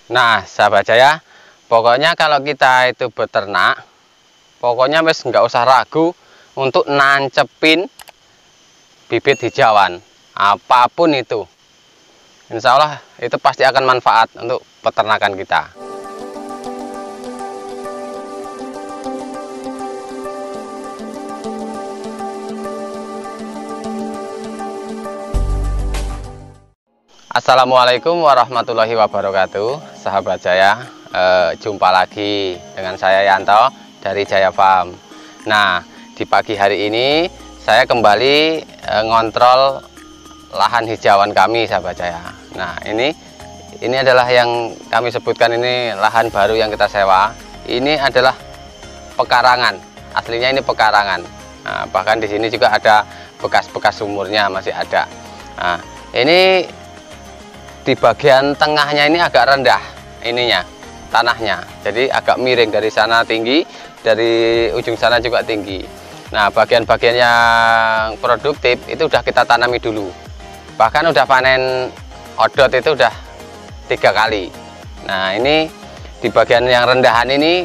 Nah, sahabat Jaya, pokoknya kalau kita itu beternak, pokoknya wis nggak usah ragu untuk nancepin bibit hijauan, apapun itu. Insya Allah itu pasti akan manfaat untuk peternakan kita. Assalamualaikum warahmatullahi wabarakatuh, sahabat Jaya. Jumpa lagi dengan saya Yanto dari Jaya Farm. Nah, di pagi hari ini saya kembali ngontrol lahan hijauan kami, sahabat Jaya. Nah, ini adalah yang kami sebutkan, ini lahan baru yang kita sewa. Ini adalah pekarangan, aslinya ini pekarangan. Nah, bahkan di sini juga ada bekas-bekas sumurnya masih ada. Nah, ini di bagian tengahnya ini agak rendah ininya, tanahnya, jadi agak miring, dari sana tinggi, dari ujung sana juga tinggi. Nah, bagian-bagian yang produktif itu udah kita tanami dulu, bahkan udah panen odot itu udah 3 kali. Nah, ini di bagian yang rendahan ini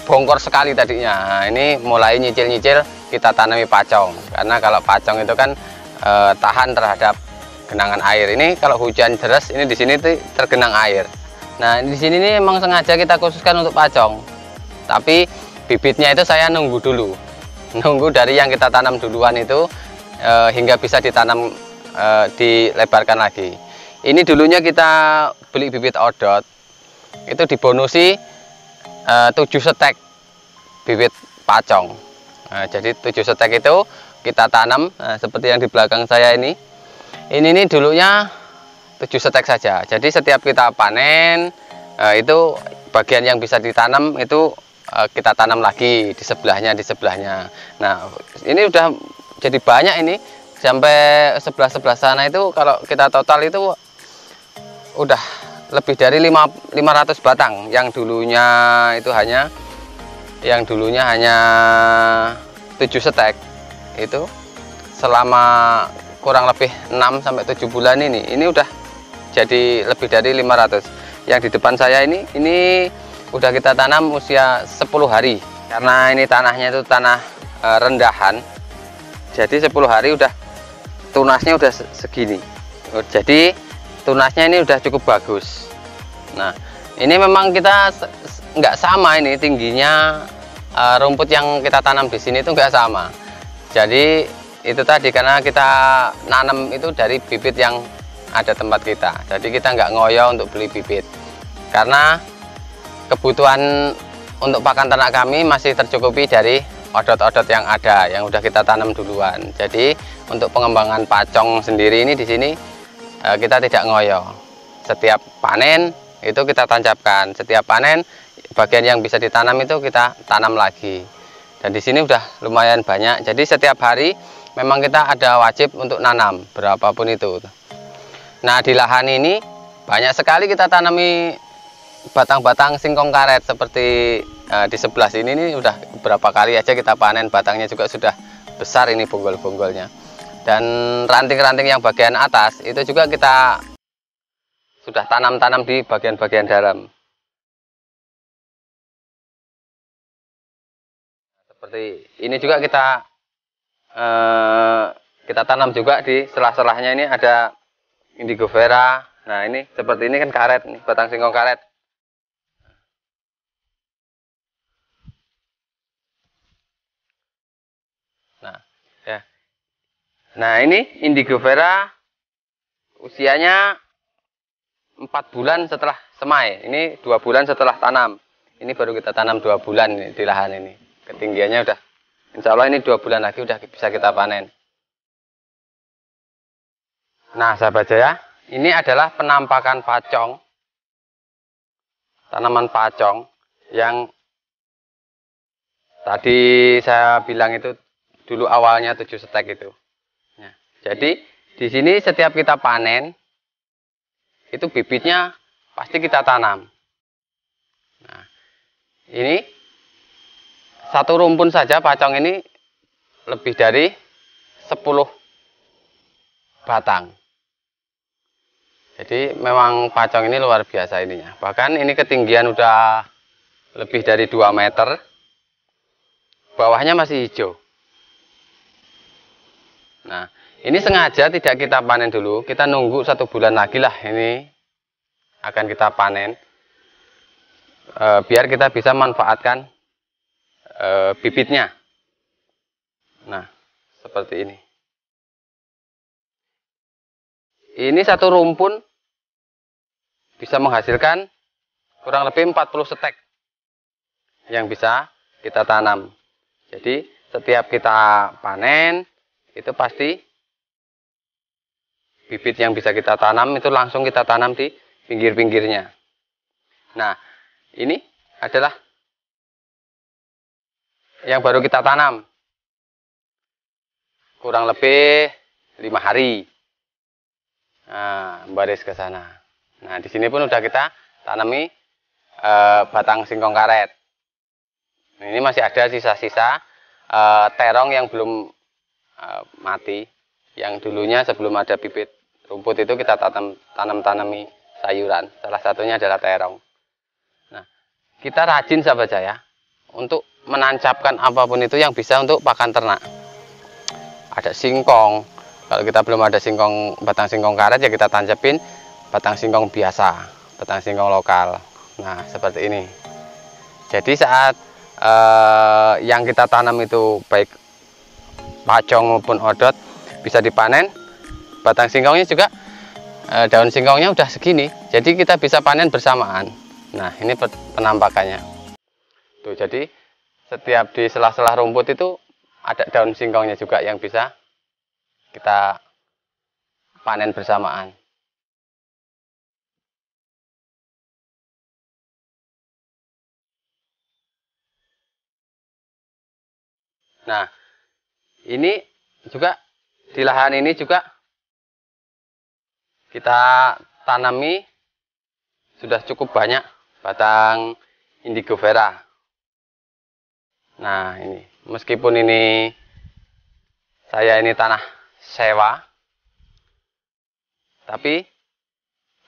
bongkor sekali tadinya. Nah, ini mulai nyicil-nyicil kita tanami pacong, karena kalau pacong itu kan tahan terhadap genangan air. Ini kalau hujan deras ini di sini tuh tergenang air. Nah, di sini nih emang sengaja kita khususkan untuk pacong. Tapi bibitnya itu saya nunggu dulu. Nunggu dari yang kita tanam duluan itu hingga bisa ditanam, dilebarkan lagi. Ini dulunya kita beli bibit odot. Itu dibonusi 7 stek bibit pacong. Nah, jadi 7 stek itu kita tanam, seperti yang di belakang saya ini. Ini nih dulunya 7 stek saja. Jadi setiap kita panen itu bagian yang bisa ditanam itu kita tanam lagi di sebelahnya, Nah, ini udah jadi banyak, ini sampai sebelah sana itu kalau kita total itu udah lebih dari 500 batang. Yang dulunya hanya 7 stek itu selama kurang lebih 6-7 bulan ini udah jadi lebih dari 500. Yang di depan saya ini udah kita tanam usia 10 hari, karena ini tanahnya itu tanah rendahan, jadi 10 hari udah tunasnya udah segini. Jadi tunasnya ini udah cukup bagus. Nah, ini memang kita nggak sama ini tingginya, rumput yang kita tanam di sini itu nggak sama. Jadi itu tadi, karena kita nanam itu dari bibit yang ada tempat kita, jadi kita nggak ngoyo untuk beli bibit, karena kebutuhan untuk pakan ternak kami masih tercukupi dari odot-odot yang ada, yang udah kita tanam duluan. Jadi untuk pengembangan pacong sendiri ini di sini kita tidak ngoyo. Setiap panen itu kita tancapkan, setiap panen bagian yang bisa ditanam itu kita tanam lagi. Dan di sini udah lumayan banyak, jadi setiap hari memang kita ada wajib untuk nanam berapapun itu. Nah, di lahan ini banyak sekali kita tanami batang-batang singkong karet, seperti di sebelah sini ini udah beberapa kali aja kita panen, batangnya juga sudah besar ini bonggol-bonggolnya. Dan ranting-ranting yang bagian atas itu juga kita sudah tanam-tanam di bagian-bagian dalam. Seperti ini juga kita tanam juga di selah-selahnya, ini ada indigo vera. Nah, ini seperti ini kan karet, nih batang singkong karet. Nah, ya. Nah, ini indigo vera usianya 4 bulan setelah semai. Ini 2 bulan setelah tanam. Ini baru kita tanam 2 bulan nih, di lahan ini. Ketinggiannya udah, insya Allah ini 2 bulan lagi udah bisa kita panen. Nah, sahabat Jaya, ini adalah penampakan pacong, tanaman pacong yang tadi saya bilang itu dulu awalnya 7 stek itu. Nah, jadi di sini setiap kita panen itu bibitnya pasti kita tanam. Nah, ini satu rumpun saja pacong ini lebih dari 10 batang. Jadi memang pacong ini luar biasa ininya. Bahkan ini ketinggian udah lebih dari 2 meter. Bawahnya masih hijau. Nah, ini sengaja tidak kita panen dulu. Kita nunggu 1 bulan lagi lah ini akan kita panen. Biar kita bisa manfaatkan bibitnya. Nah, seperti ini. Ini 1 rumpun bisa menghasilkan kurang lebih 40 stek yang bisa kita tanam. Jadi setiap kita panen itu pasti bibit yang bisa kita tanam itu langsung kita tanam di pinggir-pinggirnya. Nah, ini adalah yang baru kita tanam. Kurang lebih 5 hari. Nah, baris ke sana. Nah, di sini pun udah kita tanami batang singkong karet. Nah, ini masih ada sisa-sisa terong yang belum mati. Yang dulunya sebelum ada bibit rumput itu kita tanami sayuran. Salah satunya adalah terong. Nah, kita rajin sahabat saya untuk menancapkan apapun itu yang bisa untuk pakan ternak. Ada singkong. Kalau kita belum ada singkong, batang singkong karet ya kita tancapin batang singkong biasa, batang singkong lokal. Nah, seperti ini. Jadi saat yang kita tanam itu baik pacong maupun odot bisa dipanen, batang singkongnya juga daun singkongnya udah segini, jadi kita bisa panen bersamaan. Nah, ini penampakannya tuh. Jadi setiap di sela-sela rumput itu ada daun singkongnya juga yang bisa kita panen bersamaan. Nah, ini juga di lahan ini juga kita tanami sudah cukup banyak batang indigo vera. Nah, ini meskipun ini saya ini tanah sewa, tapi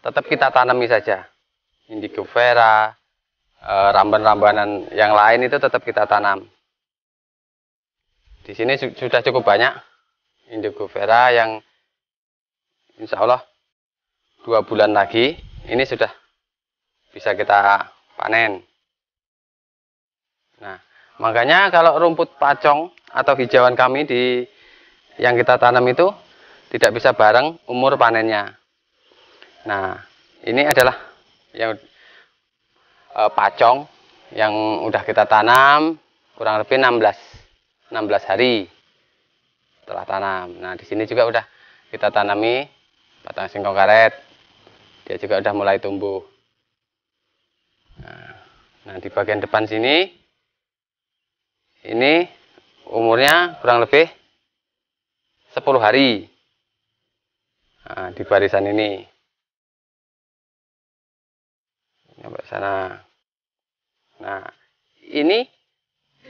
tetap kita tanami saja indigo vera, ramban-rambanan yang lain itu tetap kita tanam. Di sini sudah cukup banyak indigo vera yang insya Allah 2 bulan lagi ini sudah bisa kita panen. Nah, makanya kalau rumput pacong atau hijauan kami yang kita tanam itu tidak bisa bareng umur panennya. Nah, ini adalah yang pacong yang udah kita tanam kurang lebih 16 hari setelah tanam. Nah, di sini juga udah kita tanami batang singkong karet. Dia juga udah mulai tumbuh. Nah, di bagian depan sini ini umurnya kurang lebih 10 hari. Nah, di barisan ini. Sampai sana. Nah, ini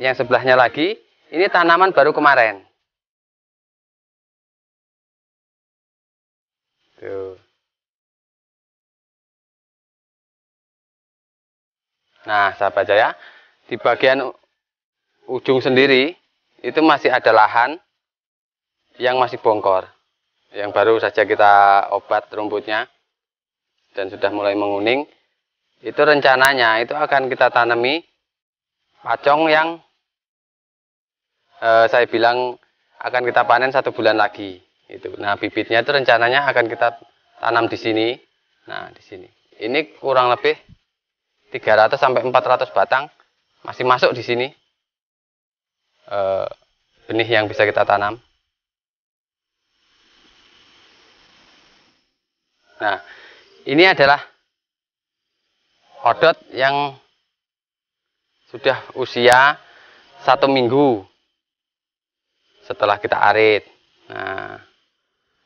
yang sebelahnya lagi, ini tanaman baru kemarin. Tuh. Nah, sahabat saya, di bagian ujung sendiri itu masih ada lahan yang masih bongkor, yang baru saja kita obat rumputnya dan sudah mulai menguning. Itu rencananya itu akan kita tanami pacong yang saya bilang akan kita panen 1 bulan lagi. Itu. Nah, bibitnya itu rencananya akan kita tanam di sini. Nah, di sini. Ini kurang lebih 300 sampai 400 batang masih masuk di sini. Benih yang bisa kita tanam. Nah, ini adalah odot yang sudah usia 1 minggu setelah kita arit. Nah,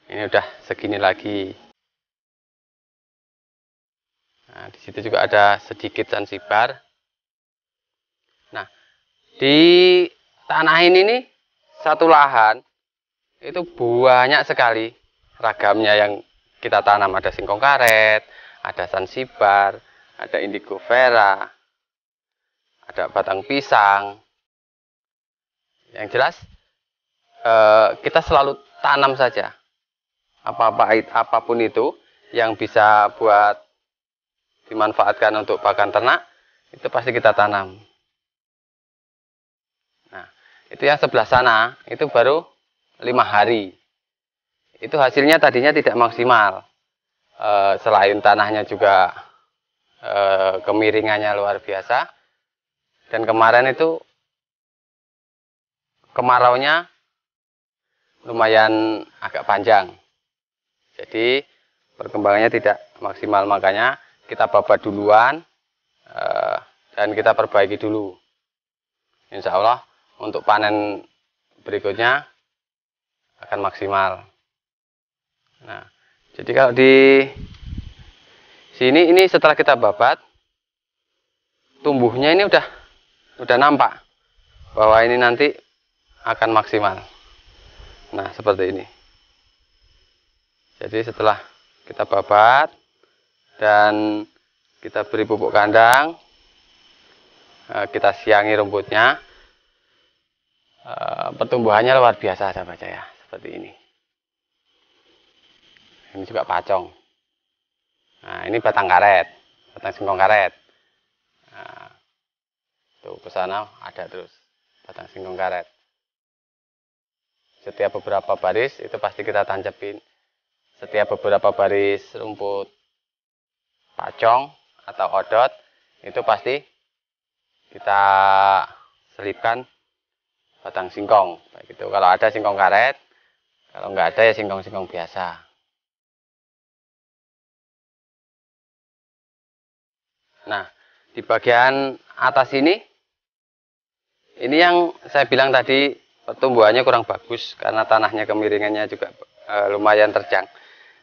ini udah segini lagi. Nah, di situ juga ada sedikit sansibar. Nah, di tanah ini nih satu lahan itu banyak sekali ragamnya yang kita tanam ada singkong karet, ada sansibar, ada indigo vera, ada batang pisang. Yang jelas kita selalu tanam saja. Apapun itu yang bisa buat dimanfaatkan untuk pakan ternak, itu pasti kita tanam. Nah, itu yang sebelah sana, itu baru 5 hari. Itu hasilnya tadinya tidak maksimal. Selain tanahnya juga kemiringannya luar biasa. Dan kemarin itu kemaraunya lumayan agak panjang. Jadi perkembangannya tidak maksimal, makanya kita babat duluan dan kita perbaiki dulu. Insya Allah untuk panen berikutnya akan maksimal. Nah, jadi kalau di sini ini setelah kita babat, tumbuhnya ini udah nampak bahwa ini nanti akan maksimal. Nah, seperti ini. Jadi setelah kita babat dan kita beri pupuk kandang, kita siangi rumputnya, pertumbuhannya luar biasa sahabat saya, seperti ini. Ini juga pacong. Nah, ini batang karet, batang singkong karet. Nah, tuh ke sana ada terus batang singkong karet. Setiap beberapa baris itu pasti kita tancepin. Setiap beberapa baris rumput pacong atau odot itu pasti kita selipkan batang singkong. Baik itu kalau ada singkong karet, kalau nggak ada ya singkong-singkong biasa. Nah, di bagian atas ini yang saya bilang tadi pertumbuhannya kurang bagus karena tanahnya kemiringannya juga lumayan terjang.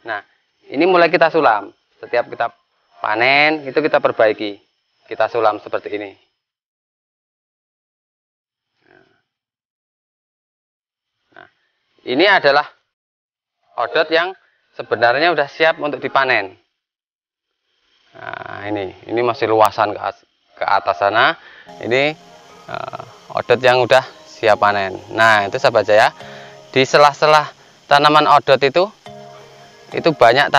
Nah, ini mulai kita sulam. Setiap kita panen itu kita perbaiki, kita sulam seperti ini. Nah, ini adalah odot yang sebenarnya sudah siap untuk dipanen. Nah, ini masih luasan ke atas sana. Ini odot yang udah siap panen. Nah, itu sahabat saya, di sela-sela tanaman odot itu banyak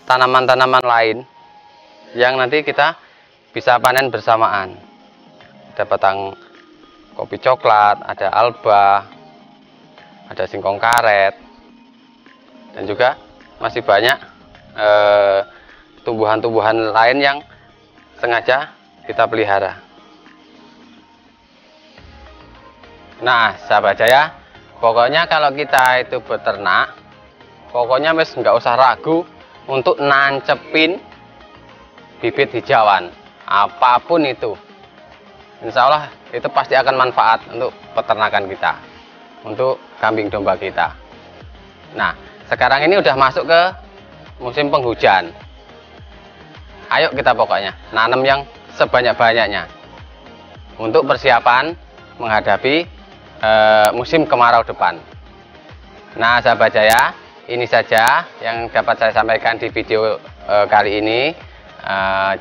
tanaman-tanaman lain yang nanti kita bisa panen bersamaan. Ada batang kopi coklat, ada alba, ada singkong karet, dan juga masih banyak tumbuhan-tumbuhan lain yang sengaja kita pelihara. Nah, sahabat saya, pokoknya kalau kita itu beternak, pokoknya mes nggak usah ragu untuk nancepin bibit hijauan, apapun itu. Insya Allah itu pasti akan manfaat untuk peternakan kita, untuk kambing domba kita. Nah, sekarang ini udah masuk ke musim penghujan. Ayo kita pokoknya nanam yang sebanyak-banyaknya untuk persiapan menghadapi musim kemarau depan. Nah, sahabat saya, ini saja yang dapat saya sampaikan di video kali ini.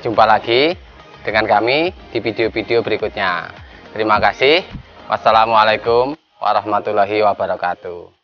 Jumpa lagi dengan kami di video-video berikutnya. Terima kasih. Wassalamualaikum warahmatullahi wabarakatuh.